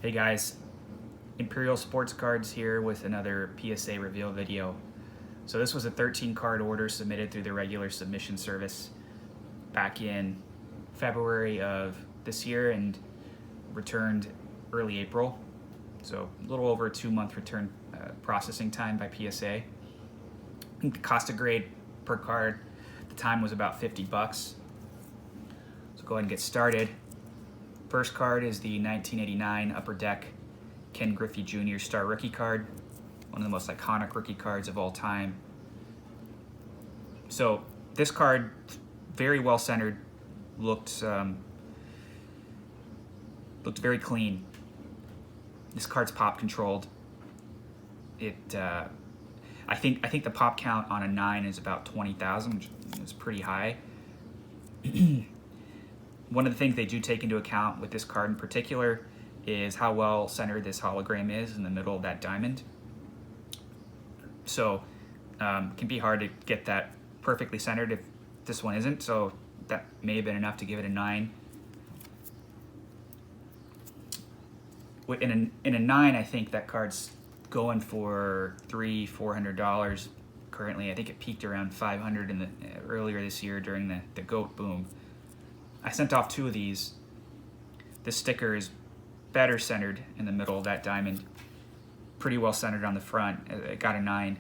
Hey guys, Imperial Sports Cards here with another PSA reveal video. So this was a 13 card order submitted through the regular submission service back in February of this year and returned early April. So a little over a 2-month return processing time by PSA. I think the cost of grade per card at the time was about 50 bucks. So go ahead and get started. First card is the 1989 Upper Deck Ken Griffey Jr. Star Rookie card, one of the most iconic rookie cards of all time. So this card, very well centered, looked very clean. This card's pop controlled. I think the pop count on a 9 is about 20,000, which is pretty high. One of the things they do take into account with this card in particular is how well centered this hologram is in the middle of that diamond. So it can be hard to get that perfectly centered if this one isn't, so that may have been enough to give it a 9. In a 9, I think that card's going for $300-400 currently. I think it peaked around 500 earlier this year during the GOAT boom. I sent off 2 of these. This sticker is better centered in the middle of that diamond. Pretty well centered on the front. It got a 9.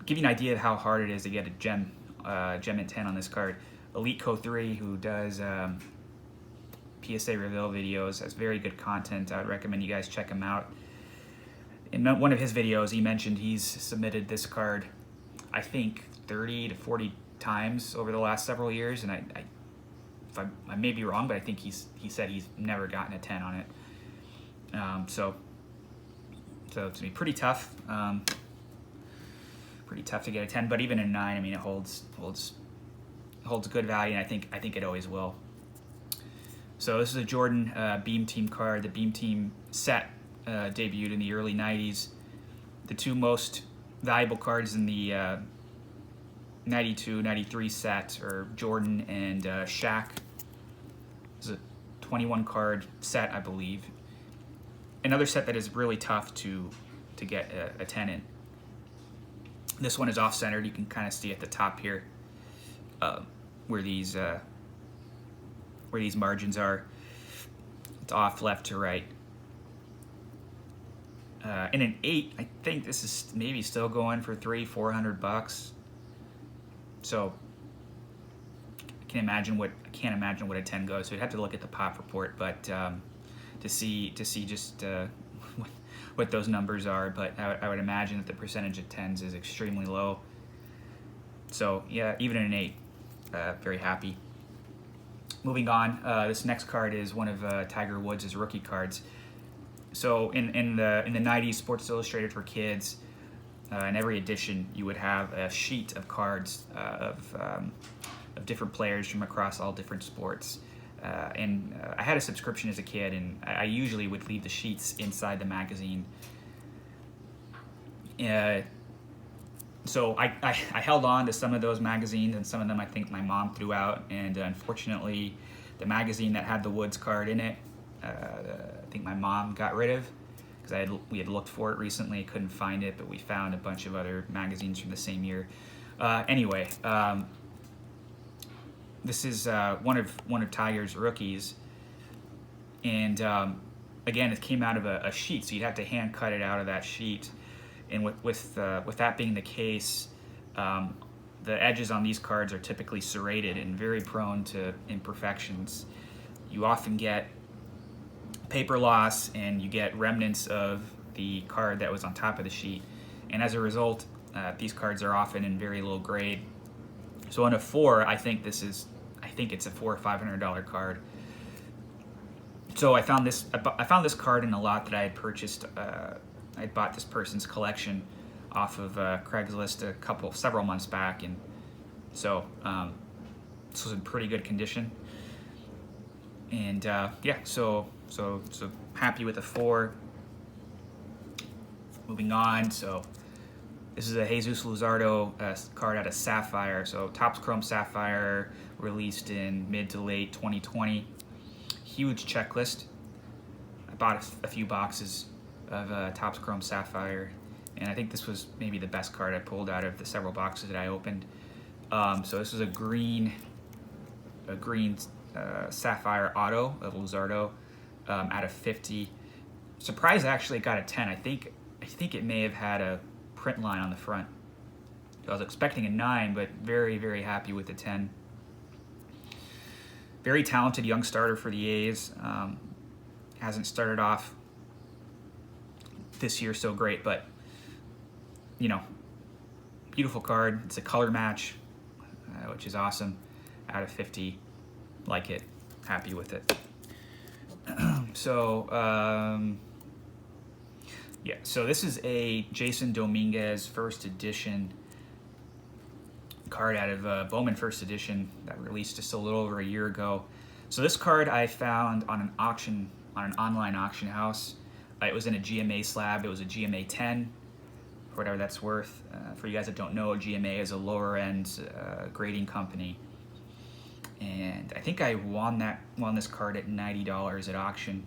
Give you an idea of how hard it is to get a gem intent on this card. Elite Co 3, who does PSA reveal videos, has very good content. I would recommend you guys check him out. In one of his videos, he mentioned he's submitted this card, I think, 30 to 40 times over the last several years, and I may be wrong, but I think he said he's never gotten a 10 on it. So it's gonna be pretty tough. Pretty tough to get a 10, but even a 9, I mean, it holds good value, and I think it always will. So this is a Jordan Beam Team card. The Beam Team set debuted in the early 90s. The 2 most valuable cards in the 92-93 set are Jordan and Shaq. It's a 21 card set, I believe. Another set that is really tough to get a 10 in. This one is off-centered. You can kind of see at the top here where these margins are. It's off left to right. In an 8, I think this is maybe still going for $300-400 bucks. So I can't imagine what a 10 goes. So you'd have to look at the pop report, but to see just what those numbers are. But I would imagine that the percentage of 10s is extremely low. So yeah, even in an 8, very happy. Moving on, this next card is one of Tiger Woods' rookie cards. So in the 90s, Sports Illustrated for Kids, in every edition, you would have a sheet of cards of different players from across all different sports. And I had a subscription as a kid, and I usually would leave the sheets inside the magazine. So I held on to some of those magazines, and some of them I think my mom threw out. And unfortunately, the magazine that had the Woods card in it, I think my mom got rid of, because we had looked for it recently, couldn't find it, but we found a bunch of other magazines from the same year. Anyway, this is one of Tiger's rookies, and again, it came out of a sheet, so you'd have to hand cut it out of that sheet. And with that being the case, the edges on these cards are typically serrated and very prone to imperfections. You often get paper loss, and you get remnants of the card that was on top of the sheet, and as a result, these cards are often in very low grade. So on a 4, I think it's a $400 or $500 card. So I found this card in a lot that I had purchased. I had bought this person's collection off of Craigslist several months back, and so this was in pretty good condition. And yeah, so happy with the 4. Moving on, so this is a Jesus Luzardo card out of Sapphire. So Topps Chrome Sapphire, released in mid to late 2020. Huge checklist. I bought a few boxes of Topps Chrome Sapphire, and I think this was maybe the best card I pulled out of the several boxes that I opened. So this is a green Sapphire Auto of Luzardo out of 50. Surprised I actually got a 10. I think it may have had a print line on the front. So I was expecting a 9, but very, very happy with the 10. Very talented young starter for the A's. Hasn't started off this year so great, but you know, beautiful card. It's a color match, which is awesome. Out of 50, like it, happy with it. So yeah, so this is a Jasson Dominguez first edition card out of Bowman first edition that released just a little over a year ago. So this card I found on an auction, on an online auction house. It was in a GMA slab. It was a GMA 10, for whatever that's worth. For you guys that don't know, GMA is a lower end grading company. And I think I won this card at $90 at auction.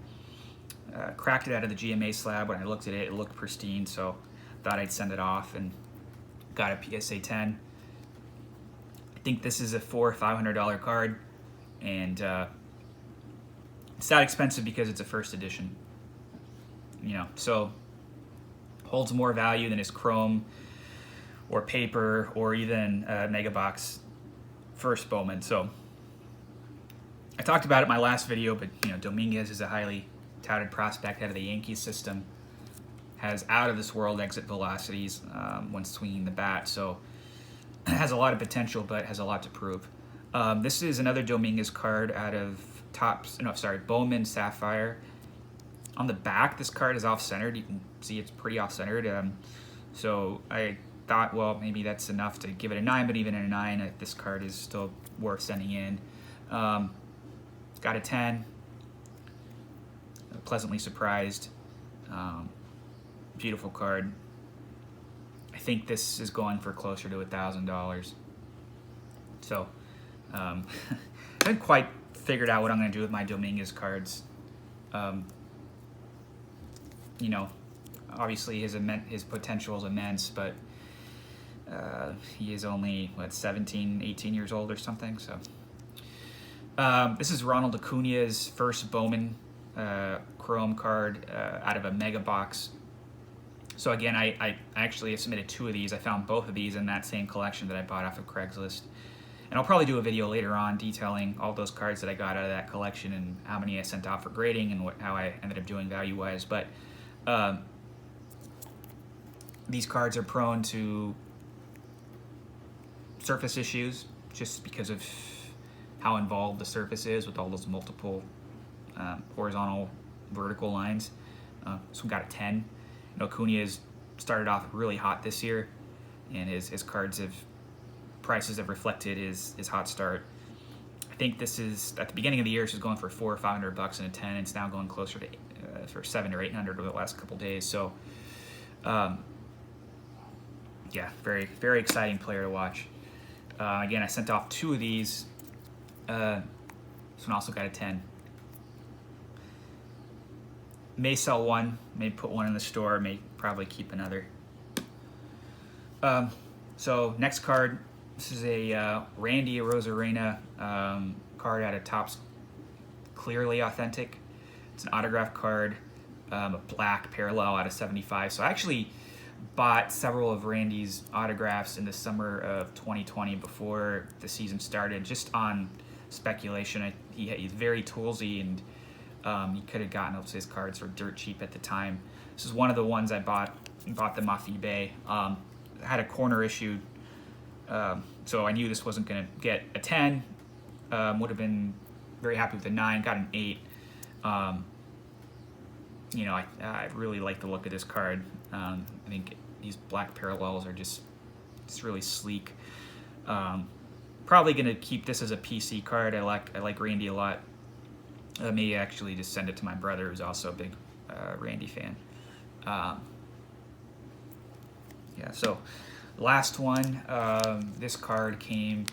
Cracked it out of the GMA slab. When I looked at it, it looked pristine, so thought I'd send it off and got a PSA 10. I think this is a $400 or $500 card, and it's not expensive because it's a first edition. You know, so holds more value than his chrome or paper or even Mega Box first Bowman. So I talked about it in my last video, but you know, Dominguez is a highly touted prospect out of the Yankees system. Has out of this world exit velocities when swinging the bat, so has a lot of potential, but has a lot to prove. This is another Dominguez card out of Bowman Sapphire. On the back, this card is off-centered. You can see it's pretty off-centered. So I thought, well, maybe that's enough to give it a 9, but even at a 9, this card is still worth sending in. Got a 10. Pleasantly surprised. Beautiful card. I think this is going for closer to $1,000. So I haven't quite figured out what I'm going to do with my Dominguez cards. You know, obviously his potential is immense, but he is only, what, 17, 18 years old or something. So this is Ronald Acuna's first Bowman Chrome card out of a Mega Box. So again, I actually submitted 2 of these. I found both of these in that same collection that I bought off of Craigslist. And I'll probably do a video later on detailing all those cards that I got out of that collection and how many I sent off for grading and how I ended up doing value-wise. But these cards are prone to surface issues just because of how involved the surface is with all those multiple horizontal, vertical lines. So we got a 10. You know, Acuna has started off really hot this year, and his cards prices have reflected his hot start. I think this is, at the beginning of the year, this was going for $400 or $500 and a 10. It's now going closer to for $700 or $800 over the last couple days. So, yeah, very, very exciting player to watch. Again, I sent off 2 of these. This one also got a 10. May sell one, may put one in the store, may probably keep another. So next card, this is a Randy Arozarena card out of Topps Clearly Authentic. It's an autograph card, a black parallel out of 75. So I actually bought several of Randy's autographs in the summer of 2020 before the season started, just on speculation. He's very toolsy, and you could have gotten his cards for dirt cheap at the time. This is one of the ones I bought them off eBay. Had a corner issue, so I knew this wasn't going to get a 10. Would have been very happy with a 9. Got an 8. You know, I really like the look of this card. I think these black parallels are just really sleek. Probably going to keep this as a PC card. I like Randy a lot. I may actually just send it to my brother, who's also a big Randy fan. Yeah, so last one. This card came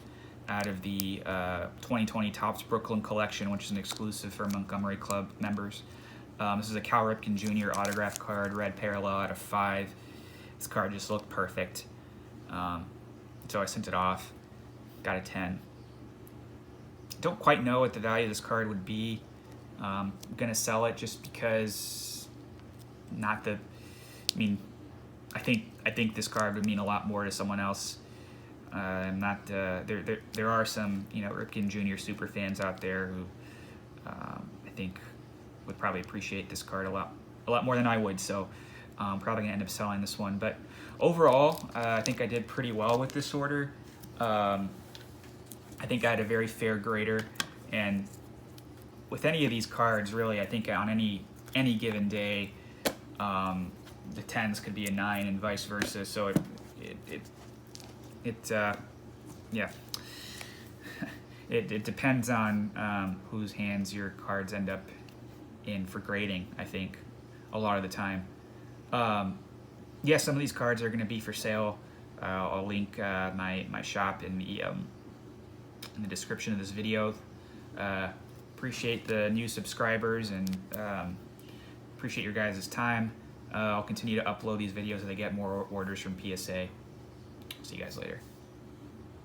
out of the 2020 Topps Brooklyn collection, which is an exclusive for Montgomery Club members. This is a Cal Ripken Jr. autograph card, red parallel out of 5. This card just looked perfect. So I sent it off, got a 10. Don't quite know what the value of this card would be. I'm gonna sell it just because I think this card would mean a lot more to someone else. I'm not there are some Ripken Jr. super fans out there who I think would probably appreciate this card a lot more than I would. So I'm probably gonna end up selling this one. But overall, I think I did pretty well with this order. I think I had a very fair grader, and with any of these cards, really, I think on any given day, the 10s could be a 9 and vice versa. So it depends on whose hands your cards end up in for grading, I think, a lot of the time. Yeah, some of these cards are going to be for sale. I'll link my shop in the description of this video. Appreciate the new subscribers and appreciate your guys' time. I'll continue to upload these videos as I get more orders from PSA. See you guys later.